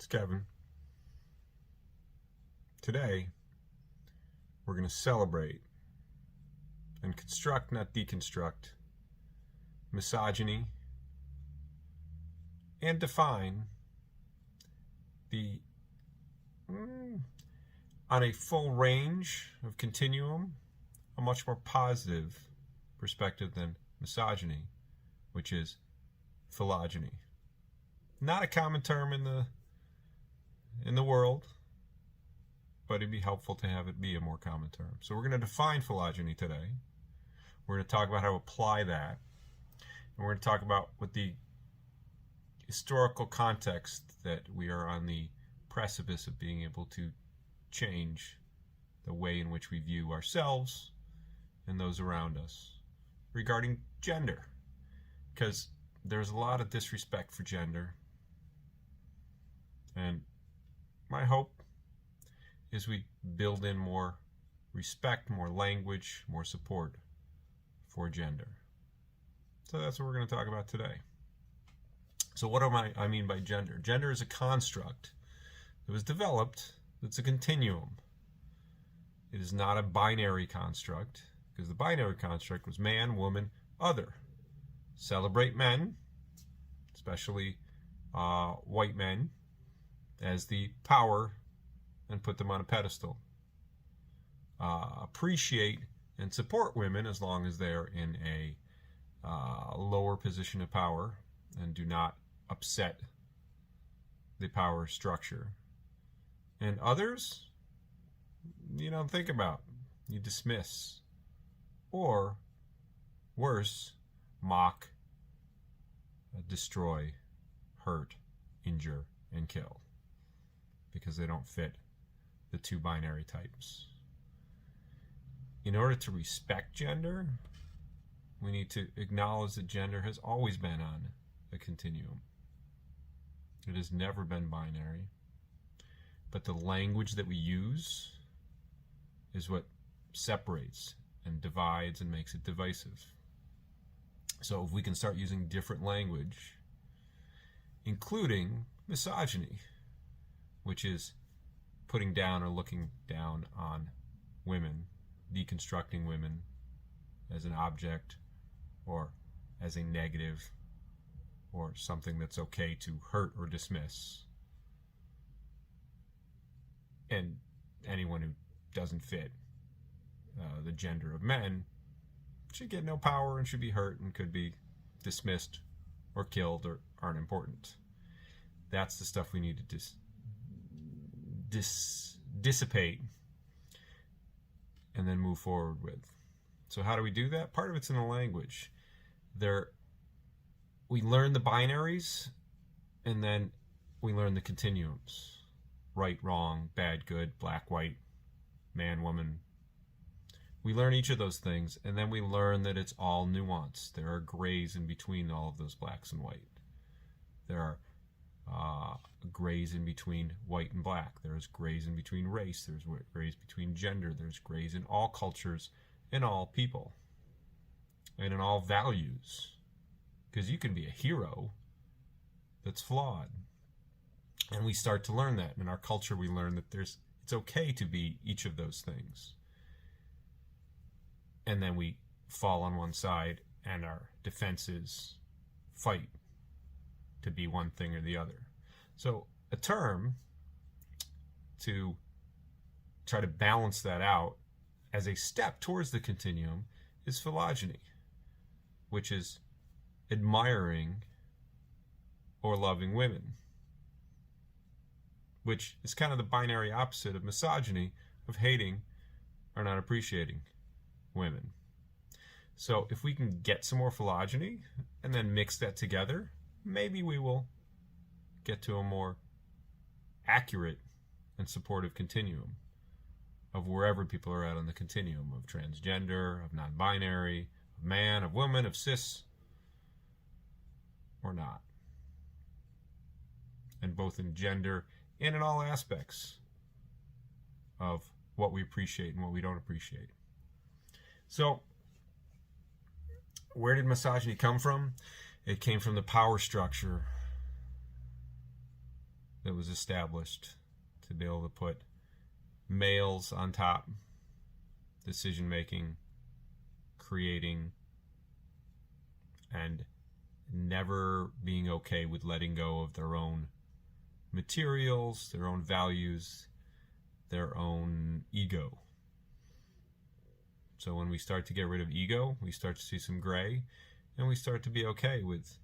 Kevin. Today, we're going to celebrate and construct, not deconstruct, misogyny and define the, on a full range of continuum, a much more positive perspective than misogyny, which is philogyny. Not a common term in the world, but it'd be helpful to have it be a more common term. So we're going to define philogyny today. We're going to talk about how to apply that. And we're going to talk about what the historical context that we are on the precipice of being able to change the way in which we view ourselves and those around us regarding gender. Because there's a lot of disrespect for gender. And my hope is we build in more respect, more language, more support for gender. So that's what we're going to talk about today. So what do I mean by gender? Gender is a construct that was developed. It's a continuum. It is not a binary construct, because the binary construct was man, woman, other. Celebrate men, especially white men, as the power and put them on a pedestal. Appreciate and support women as long as they're in a lower position of power and do not upset the power structure. And others, you don't think about, you dismiss, or worse, mock, destroy, hurt, injure, and kill, because they don't fit the two binary types. In order to respect gender, we need to acknowledge that gender has always been on a continuum. It has never been binary. But the language that we use is what separates and divides and makes it divisive. So if we can start using different language, including misogyny, which is putting down or looking down on women, deconstructing women as an object or as a negative or something that's okay to hurt or dismiss. And anyone who doesn't fit the gender of men should get no power and should be hurt and could be dismissed or killed or aren't important. That's the stuff we need to dissipate and then move forward with. So how do we do that? Part of it's in the language. We learn the binaries, and then we learn the continuums. Right, wrong, bad, good, black, white, man, woman. We learn each of those things, and then we learn that it's all nuance. There are grays in between all of those blacks and white. There are grays in between white and black. There's grays in between race. There's grays between gender. There's grays in all cultures, in all people, and in all values. Because you can be a hero that's flawed. And we start to learn that. In our culture, we learn that it's okay to be each of those things. And then we fall on one side, and our defenses fight to be one thing or the other. So a term to try to balance that out as a step towards the continuum is philogyny, which is admiring or loving women, which is kind of the binary opposite of misogyny, of hating or not appreciating women. So if we can get some more philogyny and then mix that together, maybe we will get to a more accurate and supportive continuum of wherever people are at on the continuum of transgender, of non-binary, of man, of woman, of cis, or not. And both in gender and in all aspects of what we appreciate and what we don't appreciate. So, where did misogyny come from? It came from the power structure that was established to be able to put males on top, decision making, creating, and never being okay with letting go of their own materials, their own values, their own ego. So when we start to get rid of ego, we start to see some gray, and we start to be okay with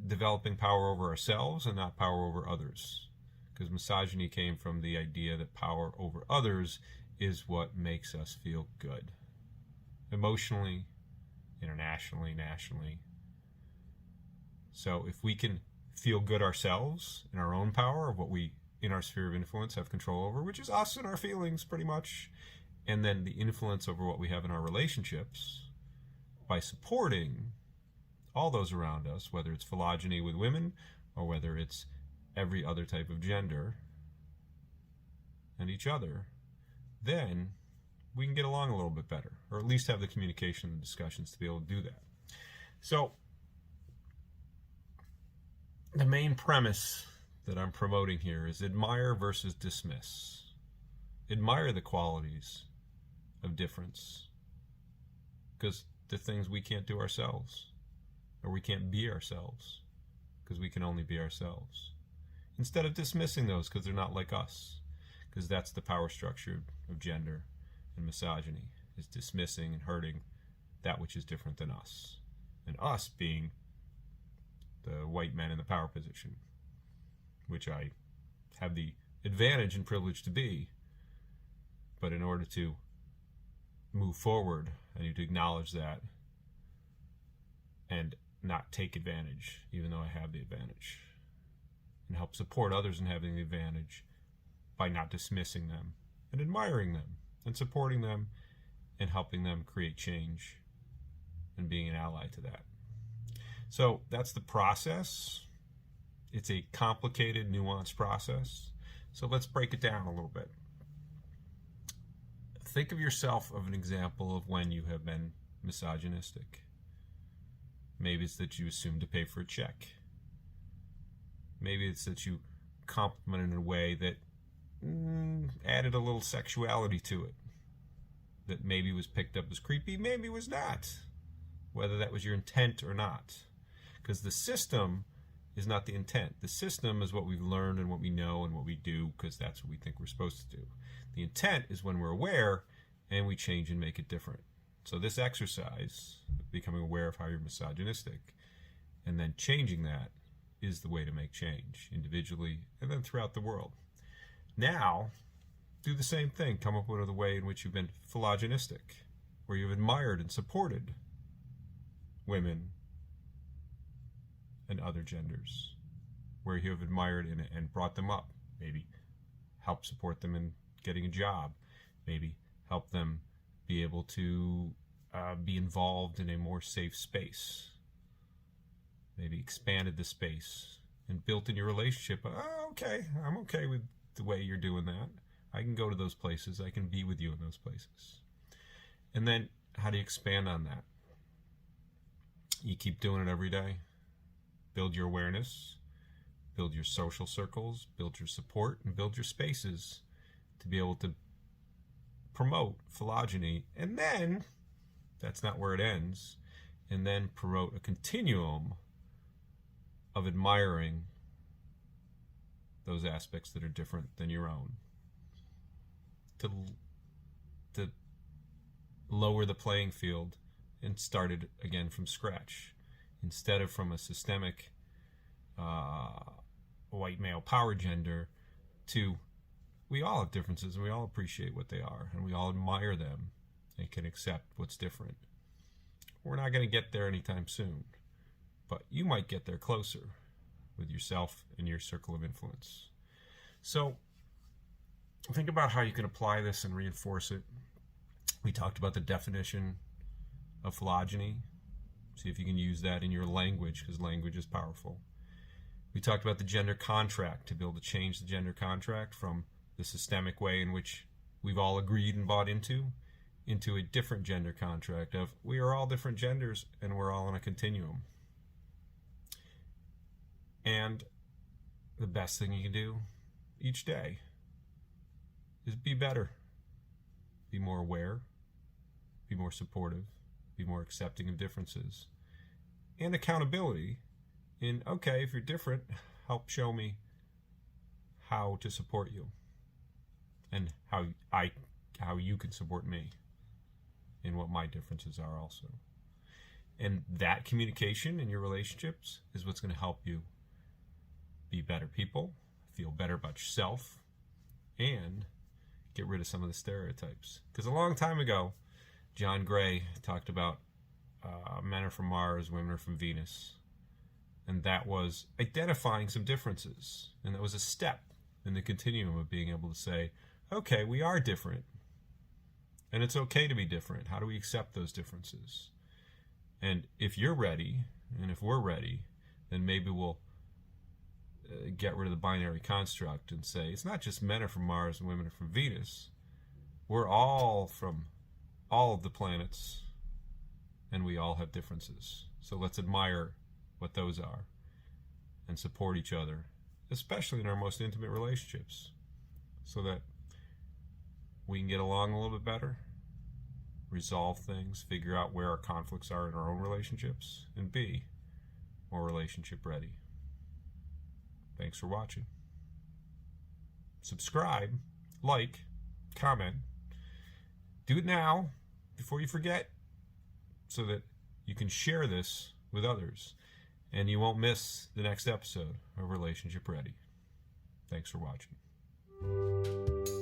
developing power over ourselves and not power over others. Because misogyny came from the idea that power over others is what makes us feel good. Emotionally, internationally, nationally. So if we can feel good ourselves in our own power of what we, in our sphere of influence, have control over, which is us and our feelings pretty much, and then the influence over what we have in our relationships, by supporting all those around us, whether it's philogyny with women or whether it's every other type of gender and each other, then we can get along a little bit better, or at least have the communication and discussions to be able to do that. So the main premise that I'm promoting here is admire versus dismiss. Admire the qualities of difference, because the things we can't do ourselves, or we can't be ourselves, because we can only be ourselves. Instead of dismissing those because they're not like us, because that's the power structure of gender and misogyny, is dismissing and hurting that which is different than us, and us being the white men in the power position, which I have the advantage and privilege to be. But in order to move forward, I need to acknowledge that and not take advantage, even though I have the advantage, and help support others in having the advantage by not dismissing them and admiring them and supporting them and helping them create change and being an ally to that. So that's the process. It's a complicated, nuanced process. So let's break it down a little bit. Think of yourself of an example of when you have been misogynistic. Maybe it's that you assumed to pay for a check. Maybe it's that you complimented in a way that added a little sexuality to it, that maybe was picked up as creepy, maybe was not, whether that was your intent or not. Because the system is not the intent. The system is what we've learned and what we know and what we do, because that's what we think we're supposed to do. The intent is when we're aware and we change and make it different. So this exercise, becoming aware of how you're misogynistic and then changing that, is the way to make change individually and then throughout the world. Now, do the same thing. Come up with a way in which you've been philogynistic, where you've admired and supported women and other genders, where you have admired and brought them up, maybe help support them in getting a job, maybe help them be able to be involved in a more safe space, maybe expanded the space and built in your relationship. Okay, I'm okay with the way you're doing that. I can go to those places. I can be with you in those places. And then how do you expand on that? You keep doing it every day. Build your awareness, build your social circles, build your support, and build your spaces to be able to promote philogyny. And then, that's not where it ends, and then promote a continuum of admiring those aspects that are different than your own. To lower the playing field and start it again from scratch, instead of from a systemic white male power gender to we all have differences and we all appreciate what they are and we all admire them and can accept what's different. We're not going to get there anytime soon, but you might get there closer with yourself and your circle of influence. So think about how you can apply this and reinforce it. We talked about the definition of philogyny. See if you can use that in your language, because language is powerful. We talked about the gender contract, to be able to change the gender contract from the systemic way in which we've all agreed and bought into a different gender contract of we are all different genders and we're all on a continuum. And the best thing you can do each day is be better, be more aware, be more supportive, be more accepting of differences, and accountability in, okay, if you're different, help show me how to support you and how you can support me in what my differences are also. And that communication in your relationships is what's going to help you be better people, feel better about yourself, and get rid of some of the stereotypes. Because a long time ago, John Gray talked about men are from Mars, women are from Venus. And that was identifying some differences. And that was a step in the continuum of being able to say, okay, we are different. And it's okay to be different. How do we accept those differences? And if you're ready, and if we're ready, then maybe we'll get rid of the binary construct and say, it's not just men are from Mars and women are from Venus. We're all from all of the planets, and we all have differences. So let's admire what those are and support each other, especially in our most intimate relationships, so that we can get along a little bit better, resolve things, figure out where our conflicts are in our own relationships, and be more relationship ready. Thanks for watching. Subscribe, like, comment. Do it now before you forget, so that you can share this with others and you won't miss the next episode of Relationship Ready. Thanks for watching.